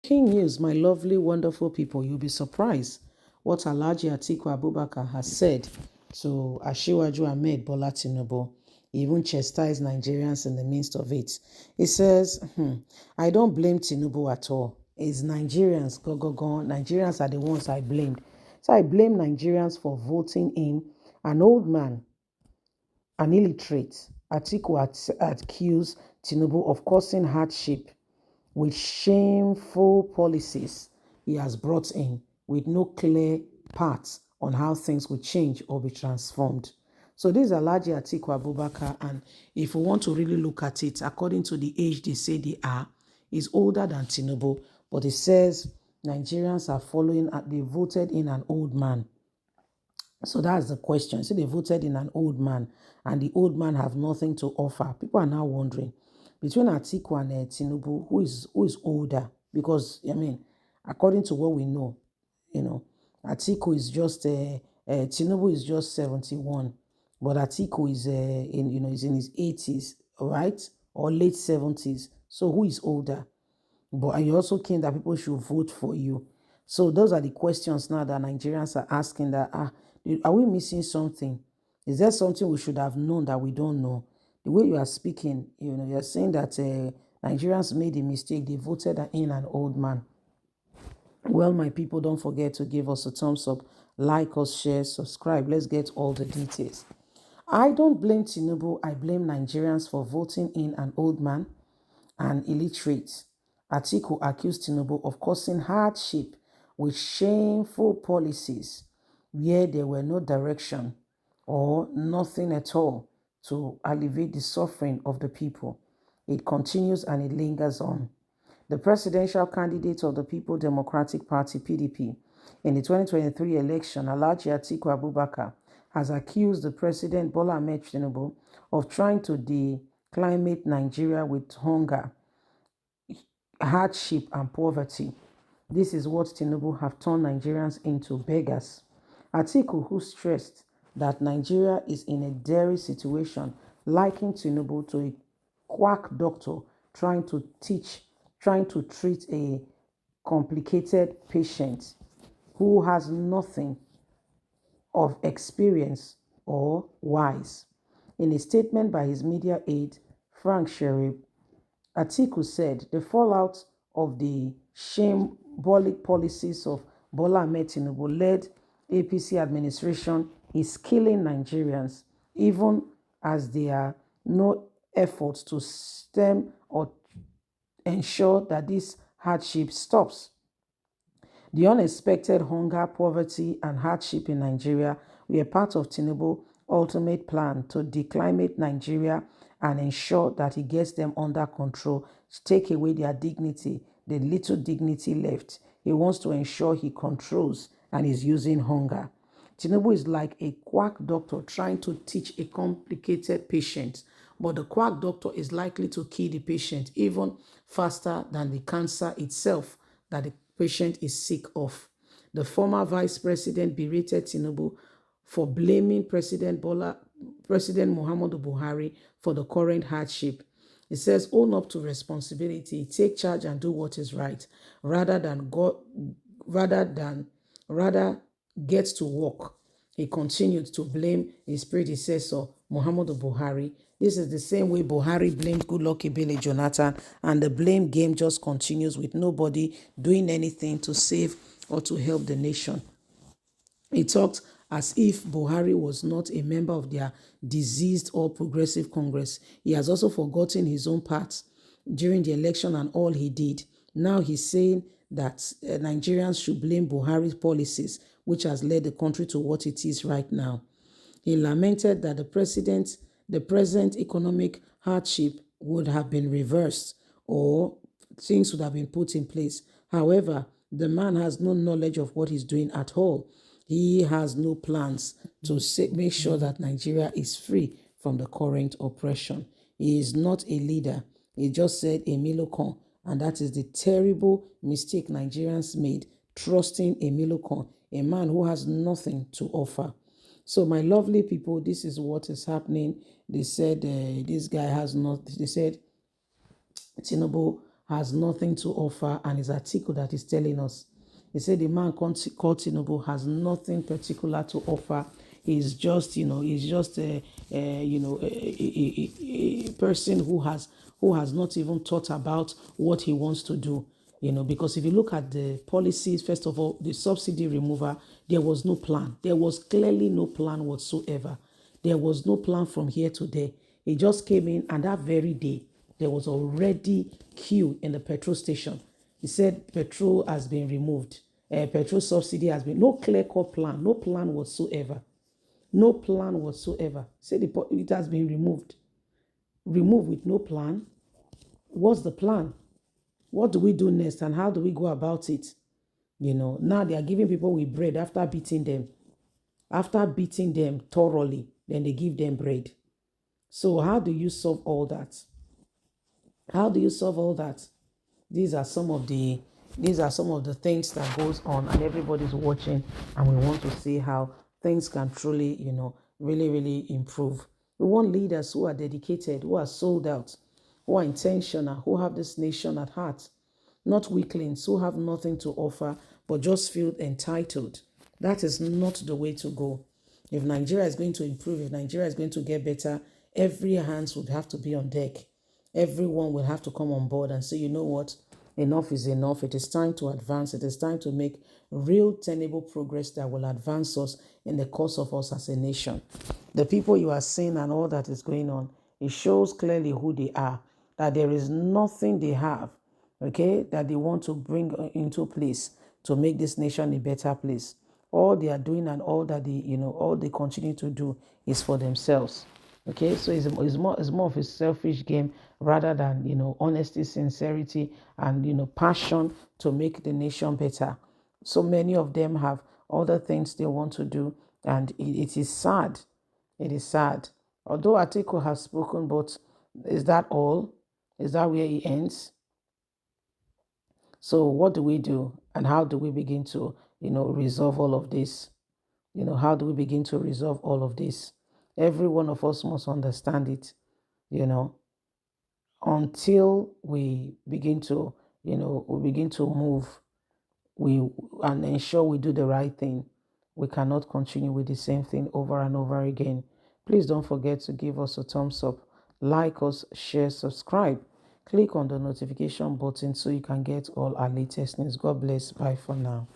King news, my lovely, wonderful people. You'll be surprised what Alhaji Atiku Abubakar has said to Asiwaju Ahmed Bola Tinubu. He even chastised Nigerians in the midst of it. He says, I don't blame Tinubu at all. It's Nigerians, go. Nigerians are the ones I blamed. So I blame Nigerians for voting in an old man, an illiterate. Atiku accused Tinubu of causing hardship with shameful policies he has brought in with no clear path on how things will change or be transformed. So this is Alhaji Atiku Abubakar, and if we want to really look at it, according to the age they say they are, he's older than Tinubu, but it says Nigerians are following, they voted in an old man. So that's the question. So they voted in an old man, and the old man have nothing to offer. People are now wondering, between Atiku and Tinubu, who is older? Because I mean, according to what we know, Atiku is just Tinubu is just 71, but Atiku is is in his 80s, right, or late 70s. So who is older? But are you also keen that people should vote for you? So those are the questions now that Nigerians are asking, that are we missing something? Is there something we should have known that we don't know? The way you are speaking, you're saying that Nigerians made a mistake. They voted in an old man. Well, my people, don't forget to give us a thumbs up, like us, share, subscribe. Let's get all the details. I don't blame Tinubu. I blame Nigerians for voting in an old man, an illiterate. Atiku accused Tinubu of causing hardship with shameful policies where there were no direction or nothing at all to alleviate the suffering of the people. It continues and it lingers on. The presidential candidate of the People Democratic Party, PDP, in the 2023 election, Alhaji Atiku Abubakar, has accused the President Bola Ahmed Tinubu of trying to declimate Nigeria with hunger, hardship, and poverty. This is what Tinubu have turned Nigerians into beggars. Atiku, who stressed that Nigeria is in a dire situation, likened Tinubu to a quack doctor trying to treat a complicated patient who has nothing of experience or wise. In a statement by his media aide, Frank Sherib, Atiku said the fallout of the shambolic policies of Bola Ahmed Tinubu-led APC administration is killing Nigerians, even as there are no efforts to stem or ensure that this hardship stops. The unexpected hunger, poverty, and hardship in Nigeria were part of Tinubu's ultimate plan to declimate Nigeria and ensure that he gets them under control, to take away their dignity, the little dignity left. He wants to ensure he controls and is using hunger. Tinubu is like a quack doctor trying to teach a complicated patient, but the quack doctor is likely to kill the patient even faster than the cancer itself that the patient is sick of. The former vice president berated Tinubu for blaming President Muhammadu Buhari for the current hardship. He says, own up to responsibility, take charge and do what is right, rather get to work. He continued to blame his predecessor, Muhammadu Buhari. This is the same way Buhari blamed Goodluck Ebele Jonathan, and the blame game just continues with nobody doing anything to save or to help the nation. He talked as if Buhari was not a member of their diseased All Progressive Congress. He has also forgotten his own part during the election and all he did. Now he's saying that Nigerians should blame Buhari's policies, which has led the country to what it is right now. He lamented that the present economic hardship would have been reversed or things would have been put in place. However, the man has no knowledge of what he's doing at all. He has no plans to make sure that Nigeria is free from the current oppression. He is not a leader. He just said a Milocon, and that is the terrible mistake Nigerians made, trusting a Milocon, a man who has nothing to offer. So my lovely people, this is what is happening. They said this guy has not, they said Tinubu has nothing to offer, and it's Atiku that is telling us. He said the man called Tinubu has nothing particular to offer. He's just, he's just a person who has not even thought about what he wants to do. Because if you look at the policies, first of all, the subsidy removal, there was no plan. There was clearly no plan whatsoever. There was no plan from here to there. It just came in, and that very day, there was already queue in the petrol station. He said petrol has been removed. Petrol subsidy has been, no clear-cut plan, no plan whatsoever. No plan whatsoever. Said it has been removed. Removed with no plan. What's the plan? What do we do next, and how do we go about it? Now they are giving people with bread after beating them. After beating them thoroughly, then they give them bread. So how do you solve all that? How do you solve all that? These are some of the things that goes on, and everybody's watching, and we want to see how things can truly, really, really improve. We want leaders who are dedicated, who are sold out, who are intentional, who have this nation at heart, not weaklings who have nothing to offer but just feel entitled. That is not the way to go. If Nigeria is going to improve, if Nigeria is going to get better, every hands would have to be on deck. Everyone will have to come on board and say, you know what, enough is enough. It is time to advance. It is time to make real, tenable progress that will advance us in the course of us as a nation. The people you are seeing and all that is going on, it shows clearly who they are, that there is nothing they have, okay, that they want to bring into place to make this nation a better place. All they are doing and all that all they continue to do is for themselves. Okay, so it's more of a selfish game rather than honesty, sincerity, and passion to make the nation better. So many of them have other things they want to do, and it is sad. It is sad. Although Atiku has spoken, but is that all? Is that where he ends? So what do we do, and how do we begin to resolve all of this? How do we begin to resolve all of this? Every one of us must understand it, until we begin to, move, and ensure we do the right thing. We cannot continue with the same thing over and over again. Please don't forget to give us a thumbs up, like us, share, subscribe. Click on the notification button so you can get all our latest news. God bless. Bye for now.